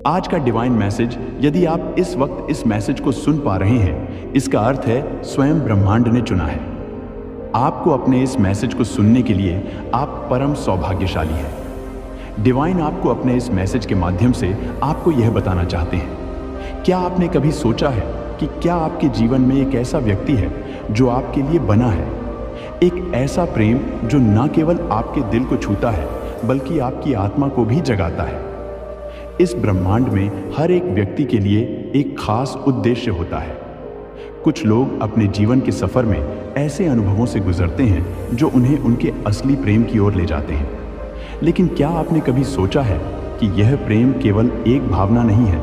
आज का divine message, यदि आप इस वक्त इस मैसेज को सुन पा रहे हैं, इसका अर्थ है स्वयं ब्रह्मांड ने चुना है आपको। अपने इस मैसेज को सुनने के लिए आप परम सौभाग्यशाली हैं। डिवाइन आपको अपने इस मैसेज के माध्यम से आपको यह बताना चाहते हैं। क्या आपने कभी सोचा है कि क्या आपके जीवन में एक ऐसा व्यक्ति है जो आपके लिए बना है? एक ऐसा प्रेम जो न केवल आपके दिल को छूता है बल्कि आपकी आत्मा को भी जगाता है। इस ब्रह्मांड में हर एक व्यक्ति के लिए एक खास उद्देश्य होता है। कुछ लोग अपने जीवन के सफर में ऐसे अनुभवों से गुजरते हैं जो उन्हें उनके असली प्रेम की ओर ले जाते हैं। लेकिन क्या आपने कभी सोचा है कि यह प्रेम केवल एक भावना नहीं है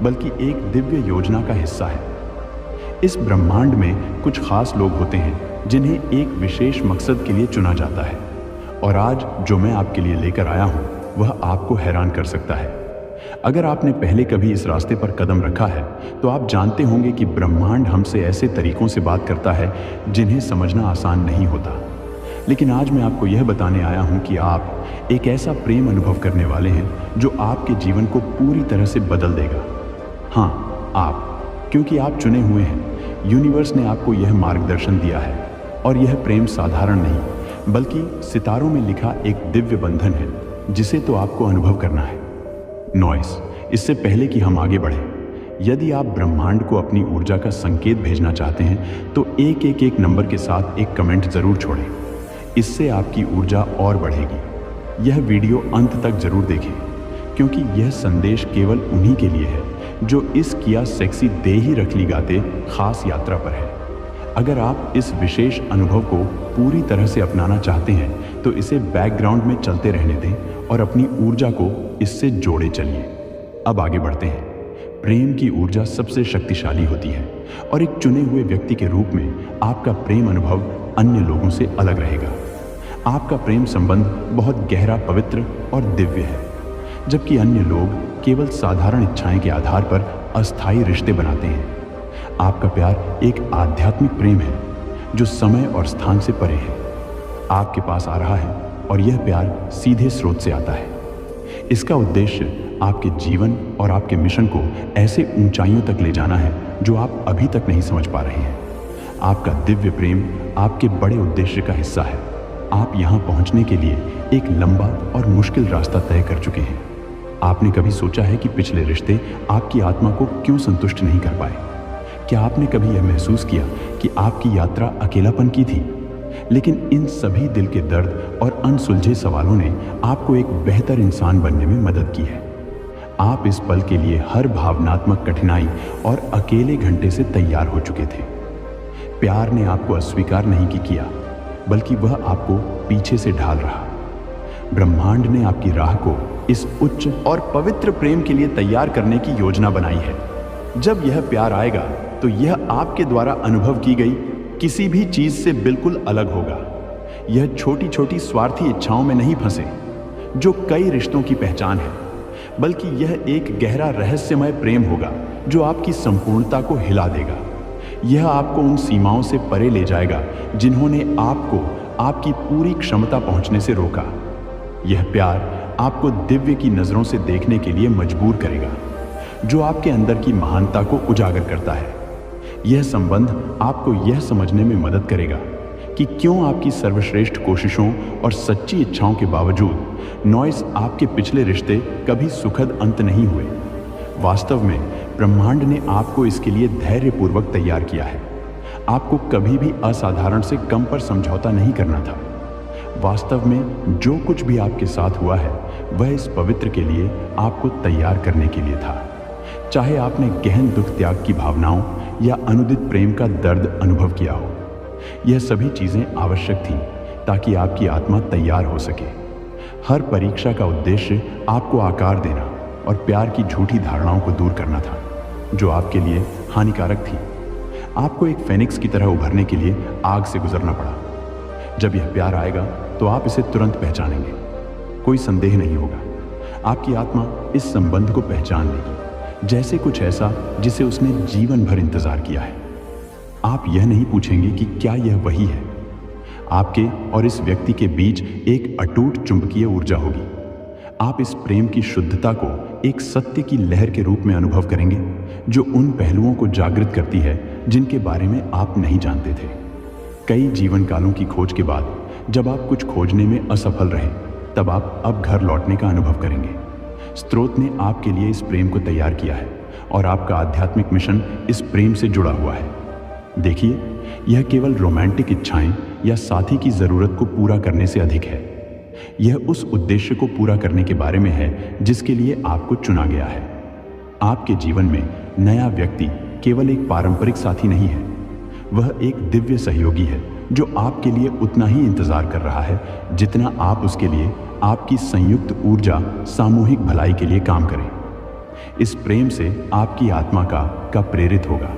बल्कि एक दिव्य योजना का हिस्सा है? इस ब्रह्मांड में कुछ खास लोग होते हैं जिन्हें एक विशेष मकसद के लिए चुना जाता है, और आज जो मैं आपके लिए लेकर आया हूं वह आपको हैरान कर सकता है। अगर आपने पहले कभी इस रास्ते पर कदम रखा है तो आप जानते होंगे कि ब्रह्मांड हमसे ऐसे तरीकों से बात करता है जिन्हें समझना आसान नहीं होता। लेकिन आज मैं आपको यह बताने आया हूं कि आप एक ऐसा प्रेम अनुभव करने वाले हैं जो आपके जीवन को पूरी तरह से बदल देगा। हाँ, आप, क्योंकि आप चुने हुए हैं। यूनिवर्स ने आपको यह मार्गदर्शन दिया है, और यह प्रेम साधारण नहीं बल्कि सितारों में लिखा एक दिव्य बंधन है जिसे तो आपको अनुभव करना है। नॉइस, इससे पहले कि हम आगे बढ़ें, यदि आप ब्रह्मांड को अपनी ऊर्जा का संकेत भेजना चाहते हैं तो एक नंबर के साथ एक कमेंट जरूर छोड़ें। इससे आपकी ऊर्जा और बढ़ेगी। यह वीडियो अंत तक जरूर देखें, क्योंकि यह संदेश केवल उन्हीं के लिए है जो इस किया सेक्सी दे ही रखली गाते खास यात्रा पर है। अगर आप इस विशेष अनुभव को पूरी तरह से अपनाना चाहते हैं तो इसे बैकग्राउंड में चलते रहने दें और अपनी ऊर्जा को इससे जोड़े चलिए। अब आगे बढ़ते हैं। प्रेम की ऊर्जा सबसे शक्तिशाली होती है, और एक चुने हुए व्यक्ति के रूप में आपका प्रेम अनुभव अन्य लोगों से अलग रहेगा। आपका प्रेम संबंध बहुत गहरा, पवित्र और दिव्य है, जबकि अन्य लोग केवल साधारण इच्छाएं के आधार पर अस्थायी रिश्ते बनाते हैं। आपका प्यार एक आध्यात्मिक प्रेम है जो समय और स्थान से परे है। आपके पास आ रहा है और यह प्यार सीधे स्रोत से आता है। इसका उद्देश्य आपके जीवन और आपके मिशन को ऐसे ऊंचाइयों तक ले जाना है जो आप अभी तक नहीं समझ पा रहे हैं। आपका दिव्य प्रेम आपके बड़े उद्देश्य का हिस्सा है। आप यहाँ पहुँचने के लिए एक लंबा और मुश्किल रास्ता तय कर चुके हैं। आपने कभी सोचा है कि पिछले रिश्ते आपकी आत्मा को क्यों संतुष्ट नहीं कर पाए? क्या आपने कभी यह महसूस किया कि आपकी यात्रा अकेलापन की थी? लेकिन इन सभी दिल के दर्द और अनसुलझे सवालों ने आपको एक बेहतर इंसान बनने में मदद की है। आप इस पल के लिए हर भावनात्मक कठिनाई और अकेले घंटे से तैयार हो चुके थे। प्यार ने आपको अस्वीकार नहीं किया, बल्कि वह आपको पीछे से ढाल रहा। ब्रह्मांड ने आपकी राह को इस उच्च और पवित्र प्रेम के लिए तैयार करने की योजना बनाई है। जब यह प्यार आएगा तो यह आपके द्वारा अनुभव की गई किसी भी चीज से बिल्कुल अलग होगा। यह छोटी छोटी स्वार्थी इच्छाओं में नहीं फंसे जो कई रिश्तों की पहचान है, बल्कि यह एक गहरा रहस्यमय प्रेम होगा जो आपकी संपूर्णता को हिला देगा। यह आपको उन सीमाओं से परे ले जाएगा जिन्होंने आपको आपकी पूरी क्षमता पहुंचने से रोका। यह प्यार आपको दिव्य की नजरों से देखने के लिए मजबूर करेगा, जो आपके अंदर की महानता को उजागर करता है। यह संबंध आपको यह समझने में मदद करेगा कि क्यों आपकी सर्वश्रेष्ठ कोशिशों और सच्ची इच्छाओं के बावजूद नॉइस आपके पिछले रिश्ते कभी सुखद अंत नहीं हुए। वास्तव में ब्रह्मांड ने आपको इसके लिए धैर्यपूर्वक तैयार किया है। आपको कभी भी असाधारण से कम पर समझौता नहीं करना था। वास्तव में जो कुछ भी आपके साथ हुआ है वह इस पवित्र के लिए आपको तैयार करने के लिए था। चाहे आपने गहन दुख, त्याग की भावनाओं या अनुदित प्रेम का दर्द अनुभव किया हो, यह सभी चीजें आवश्यक थीं ताकि आपकी आत्मा तैयार हो सके। हर परीक्षा का उद्देश्य आपको आकार देना और प्यार की झूठी धारणाओं को दूर करना था जो आपके लिए हानिकारक थी। आपको एक फेनिक्स की तरह उभरने के लिए आग से गुजरना पड़ा। जब यह प्यार आएगा तो आप इसे तुरंत पहचानेंगे, कोई संदेह नहीं होगा। आपकी आत्मा इस संबंध को पहचान लेगी जैसे कुछ ऐसा जिसे उसने जीवन भर इंतजार किया है। आप यह नहीं पूछेंगे कि क्या यह वही है। आपके और इस व्यक्ति के बीच एक अटूट चुंबकीय ऊर्जा होगी। आप इस प्रेम की शुद्धता को एक सत्य की लहर के रूप में अनुभव करेंगे जो उन पहलुओं को जागृत करती है जिनके बारे में आप नहीं जानते थे। कई जीवन कालों की खोज के बाद जब आप कुछ खोजने में असफल रहे, तब आप अब घर लौटने का अनुभव करेंगे। स्रोत ने आपके लिए इस प्रेम को तैयार किया है और आपका आध्यात्मिक मिशन इस प्रेम से जुड़ा हुआ है। देखिए, यह केवल रोमांटिक इच्छाएं या साथी की जरूरत को पूरा करने से अधिक है। यह उस उद्देश्य को पूरा करने के बारे में है जिसके लिए आपको चुना गया है। आपके जीवन में नया व्यक्ति केवल एक पारंपरिक साथी नहीं है, वह एक दिव्य सहयोगी है जो आपके लिए उतना ही इंतजार कर रहा है जितना आप उसके लिए आपकी संयुक्त ऊर्जा सामूहिक भलाई के लिए काम करें। इस प्रेम से आपकी आत्मा का प्रेरित होगा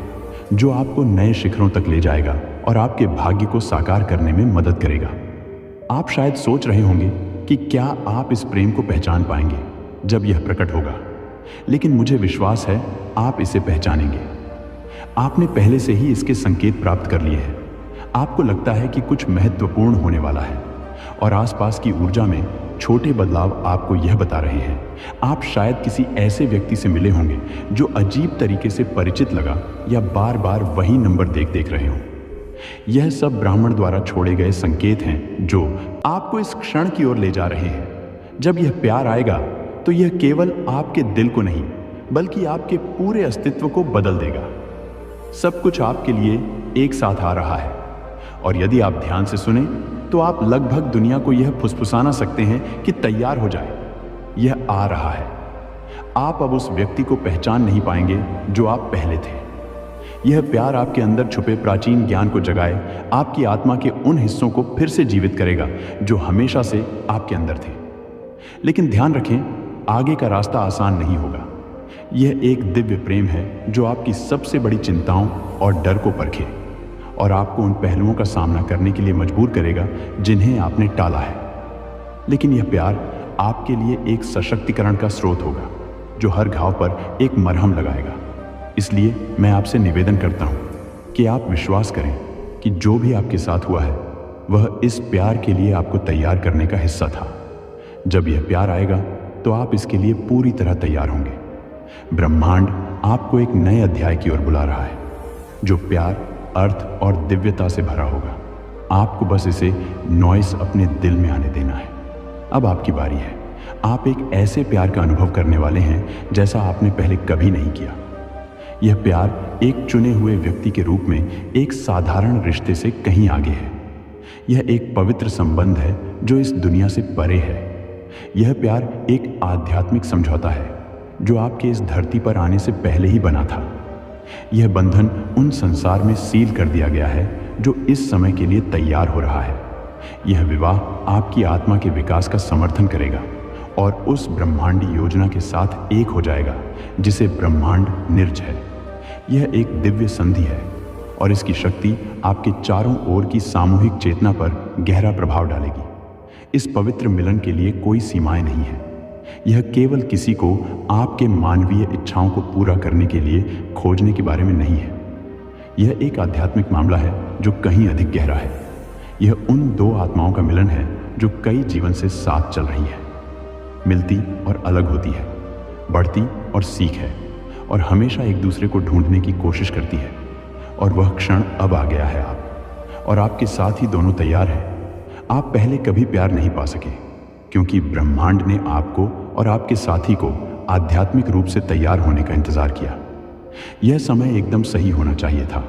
जो आपको नए शिखरों तक ले जाएगा और आपके भाग्य को साकार करने में मदद करेगा। आप शायद सोच रहे होंगे कि क्या आप इस प्रेम को पहचान पाएंगे जब यह प्रकट होगा, लेकिन मुझे विश्वास है आप इसे पहचानेंगे। आपने पहले से ही इसके संकेत प्राप्त कर लिए हैं। आपको लगता है कि कुछ महत्वपूर्ण होने वाला है और आसपास की ऊर्जा में छोटे बदलाव आपको यह बता रहे हैं। आप शायद किसी ऐसे व्यक्ति से मिले होंगे जो अजीब तरीके से परिचित लगा या बार बार वही नंबर देख रहे हों। यह सब ब्राह्मण द्वारा छोड़े गए संकेत हैं जो आपको इस क्षण की ओर ले जा रहे हैं। जब यह प्यार आएगा तो यह केवल आपके दिल को नहीं बल्कि आपके पूरे अस्तित्व को बदल देगा। सब कुछ आपके लिए एक साथ आ रहा है और यदि आप ध्यान से सुने तो आप लगभग दुनिया को यह फुसफुसाना सकते हैं कि तैयार हो जाए, यह आ रहा है। आप अब उस व्यक्ति को पहचान नहीं पाएंगे जो आप पहले थे। यह प्यार आपके अंदर छुपे प्राचीन ज्ञान को जगाए, आपकी आत्मा के उन हिस्सों को फिर से जीवित करेगा जो हमेशा से आपके अंदर थे। लेकिन ध्यान रखें, आगे का रास्ता आसान नहीं होगा। यह एक दिव्य प्रेम है जो आपकी सबसे बड़ी चिंताओं और डर को परखे और आपको उन पहलुओं का सामना करने के लिए मजबूर करेगा जिन्हें आपने टाला है। लेकिन यह प्यार आपके लिए एक सशक्तिकरण का स्रोत होगा जो हर घाव पर एक मरहम लगाएगा। इसलिए मैं आपसे निवेदन करता हूं कि आप विश्वास करें कि जो भी आपके साथ हुआ है वह इस प्यार के लिए आपको तैयार करने का हिस्सा था। जब यह प्यार आएगा तो आप इसके लिए पूरी तरह तैयार होंगे। ब्रह्मांड आपको एक नए अध्याय की ओर बुला रहा है जो प्यार, अर्थ और दिव्यता से भरा होगा। आपको बस इसे नॉइस अपने दिल में आने देना है। अब आपकी बारी है। आप एक ऐसे प्यार का अनुभव करने वाले हैं जैसा आपने पहले कभी नहीं किया। यह प्यार एक चुने हुए व्यक्ति के रूप में एक साधारण रिश्ते से कहीं आगे है। यह एक पवित्र संबंध है जो इस दुनिया से परे है। यह प्यार एक आध्यात्मिक समझौता है जो आपके इस धरती पर आने से पहले ही बना था। यह बंधन उन संसार में सील कर दिया गया है जो इस समय के लिए तैयार हो रहा है। यह विवाह आपकी आत्मा के विकास का समर्थन करेगा और उस ब्रह्मांडी योजना के साथ एक हो जाएगा जिसे ब्रह्मांड निर्ज है। यह एक दिव्य संधि है और इसकी शक्ति आपके चारों ओर की सामूहिक चेतना पर गहरा प्रभाव डालेगी। इस पवित्र मिलन के लिए कोई सीमाएं नहीं है। यह केवल किसी को आपके मानवीय इच्छाओं को पूरा करने के लिए खोजने के बारे में नहीं है। यह एक आध्यात्मिक मामला है जो कहीं अधिक गहरा है। यह उन दो आत्माओं का मिलन है जो कई जीवन से साथ चल रही है, मिलती और अलग होती है, बढ़ती और सीख है और हमेशा एक दूसरे को ढूंढने की कोशिश करती है। और वह क्षण अब आ गया है। आप और आपके साथ ही दोनों तैयार हैं। आप पहले कभी प्यार नहीं पा सके क्योंकि ब्रह्मांड ने आपको और आपके साथी को आध्यात्मिक रूप से तैयार होने का इंतजार किया। यह समय एकदम सही होना चाहिए था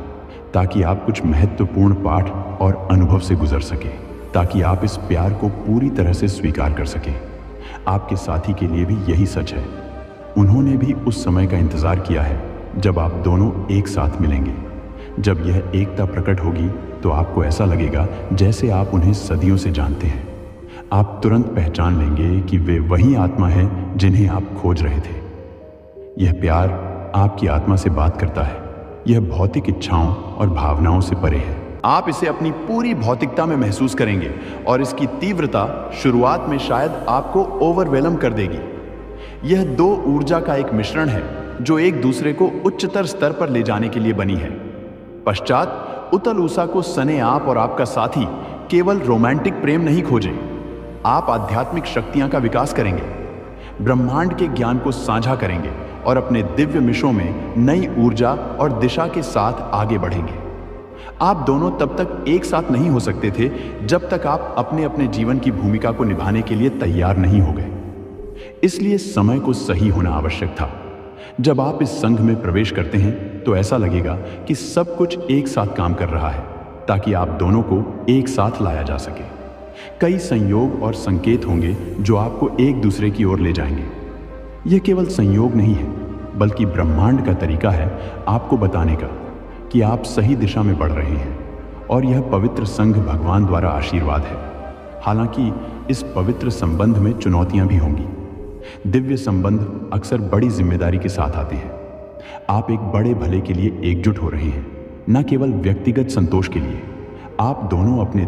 ताकि आप कुछ महत्वपूर्ण पाठ और अनुभव से गुजर सके, ताकि आप इस प्यार को पूरी तरह से स्वीकार कर सके। आपके साथी के लिए भी यही सच है। उन्होंने भी उस समय का इंतजार किया है जब आप दोनों एक साथ मिलेंगे। जब यह एकता प्रकट होगी तो आपको ऐसा लगेगा जैसे आप उन्हें सदियों से जानते हैं। आप तुरंत पहचान लेंगे कि वे वही आत्मा हैं जिन्हें आप खोज रहे थे। यह प्यार आपकी आत्मा से बात करता है। यह भौतिक इच्छाओं और भावनाओं से परे है। आप इसे अपनी पूरी भौतिकता में महसूस करेंगे और इसकी तीव्रता शुरुआत में शायद आपको ओवरवेलम कर देगी। यह दो ऊर्जा का एक मिश्रण है जो एक दूसरे को उच्चतर स्तर पर ले जाने के लिए बनी है। पश्चात उतल ऊषा को सने आप और आपका साथी केवल रोमांटिक प्रेम नहीं खोजे, आप आध्यात्मिक शक्तियां का विकास करेंगे। ब्रह्मांड के ज्ञान को साझा करेंगे और अपने दिव्य मिशनों में नई ऊर्जा और दिशा के साथ आगे बढ़ेंगे। आप दोनों तब तक एक साथ नहीं हो सकते थे जब तक आप अपने अपने जीवन की भूमिका को निभाने के लिए तैयार नहीं हो गए। इसलिए समय को सही होना आवश्यक था। जब आप इस संघ में प्रवेश करते हैं तो ऐसा लगेगा कि सब कुछ एक साथ काम कर रहा है ताकि आप दोनों को एक साथ लाया जा सके। कई संयोग और संकेत होंगे जो आपको एक दूसरे की ओर ले जाएंगे। यह केवल संयोग नहीं है, बल्कि ब्रह्मांड का तरीका है आपको बताने का कि आप सही दिशा में बढ़ रहे हैं। और यह पवित्र संघ भगवान द्वारा आशीर्वाद है। हालांकि इस पवित्र संबंध में चुनौतियां भी होंगी। दिव्य संबंध अक्सर बड़ी जिम्मेदारी के साथ आते हैं। आप एक बड़े भले के लिए एकजुट हो रहे हैं, न केवल व्यक्तिगत संतोष के लिए। आप दोनों अपने